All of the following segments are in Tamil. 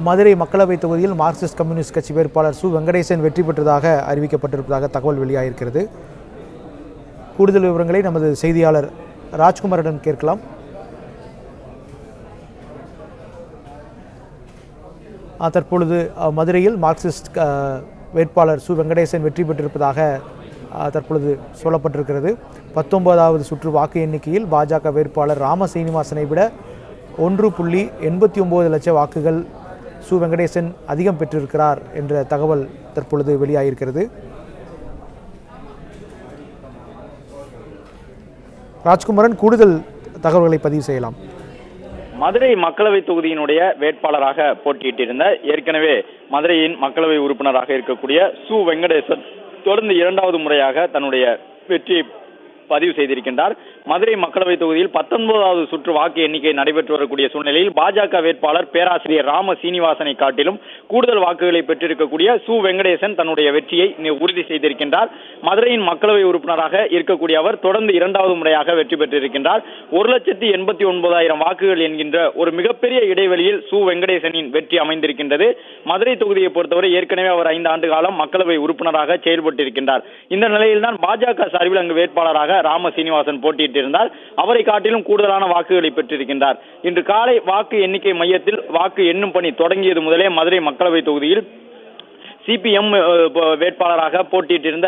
மதுரை மக்களவைத் தொகுதியில் மார்க்சிஸ்ட் கம்யூனிஸ்ட் கட்சி வேட்பாளர் சு வெங்கடேசன் வெற்றி பெற்றதாக அறிவிக்கப்பட்டிருப்பதாக தகவல் வெளியாகிருக்கிறது. கூடுதல் விவரங்களை நமது செய்தியாளர் ராஜ்குமாரிடம் கேட்கலாம். தற்பொழுது மதுரையில் மார்க்சிஸ்ட் வேட்பாளர் சு வெங்கடேசன் வெற்றி பெற்றிருப்பதாக தற்பொழுது சொல்லப்பட்டிருக்கிறது. 19வது சுற்று வாக்கு எண்ணிக்கையில் பாஜக வேட்பாளர் ராம சீனிவாசனை விட 1.89 லட்சம் வாக்குகள் சு வெங்கடேசன் அதிகம் பெற்றிருக்கிறார் என்ற தகவல் தற்பொழுது வெளியாகியிருக்கிறது. ராஜ்குமாரன், கூடுதல் தகவல்களை பதிவு செய்யலாம். மதுரை மக்களவை தொகுதியினுடைய வேட்பாளராக போட்டியிட்டிருந்த ஏற்கனவே மதுரையின் மக்களவை உறுப்பினராக இருக்கக்கூடிய சு வெங்கடேசன் தொடர்ந்து 2வது முறையாக தன்னுடைய வெற்றியை பதிவு செய்திருக்கின்றார். மதுரை மக்களவை தொகுதியில் 19வது சுற்று வாக்கு எண்ணிக்கை நடைபெற்று வரக்கூடிய சூழ்நிலையில் பாஜக வேட்பாளர் பேராசிரியர் ராம சீனிவாசனை காட்டிலும் கூடுதல் வாக்குகளை பெற்றிருக்கக்கூடிய சு வெங்கடேசன் தன்னுடைய வெற்றியை உறுதி செய்திருக்கின்றார். மதுரையின் மக்களவை உறுப்பினராக இருக்கக்கூடிய அவர் தொடர்ந்து 2வது முறையாக வெற்றி பெற்றிருக்கின்றார். 1,89,000 வாக்குகள் என்கின்ற ஒரு மிகப்பெரிய இடைவெளியில் சு வெங்கடேசனின் வெற்றி அமைந்திருக்கின்றது. மதுரை தொகுதியை பொறுத்தவரை ஏற்கனவே அவர் 5 ஆண்டு காலம் மக்களவை உறுப்பினராக செயல்பட்டிருக்கின்றார். இந்த நிலையில்தான் பாஜக சார்பில் அங்கு வேட்பாளராக ராம சீனிவாசன் போட்டியிட்டிருந்தார். அவரை காட்டிலும் கூடுதலான வாக்குகளை பெற்றிருக்கின்றார். இன்று காலை வாக்கு எண்ணிக்கை மையத்தில் வாக்கு எண்ணும் பணி தொடங்கியது முதலே மதுரை மக்களவை தொகுதியில் சிபிஎம் வேட்பாளராக போட்டியிட்டிருந்த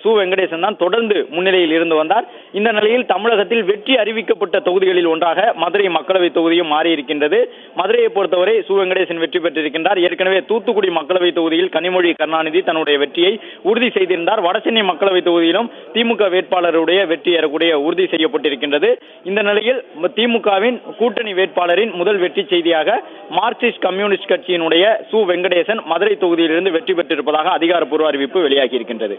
சு வெங்கடேசன் தான் தொடர்ந்து முன்னிலையில் இருந்து வந்தார். இந்த நிலையில் தமிழகத்தில் வெற்றி அறிவிக்கப்பட்ட தொகுதிகளில் ஒன்றாக மதுரை மக்களவை தொகுதியும் மாறியிருக்கின்றது. மதுரையை பொறுத்தவரை சு வெங்கடேசன் வெற்றி பெற்றிருக்கின்றார். ஏற்கனவே தூத்துக்குடி மக்களவை தொகுதியில் கனிமொழி கருணாநிதி தன்னுடைய வெற்றியை உறுதி செய்திருந்தார். வடசென்னை மக்களவை தொகுதியிலும் திமுக வேட்பாளருடைய வெற்றி ஏறக்கூடிய உறுதி செய்யப்பட்டிருக்கின்றது. இந்த நிலையில் திமுகவின் கூட்டணி வேட்பாளரின் முதல் வெற்றி செய்தியாக மார்க்சிஸ்ட் கம்யூனிஸ்ட் கட்சியினுடைய சு வெங்கடேசன் மதுரை தொகுதியிலிருந்து வெற்றி பெற்றிருப்பதாக அதிகாரப்பூர்வ அறிவிப்பு வெளியாகி இருக்கின்றது.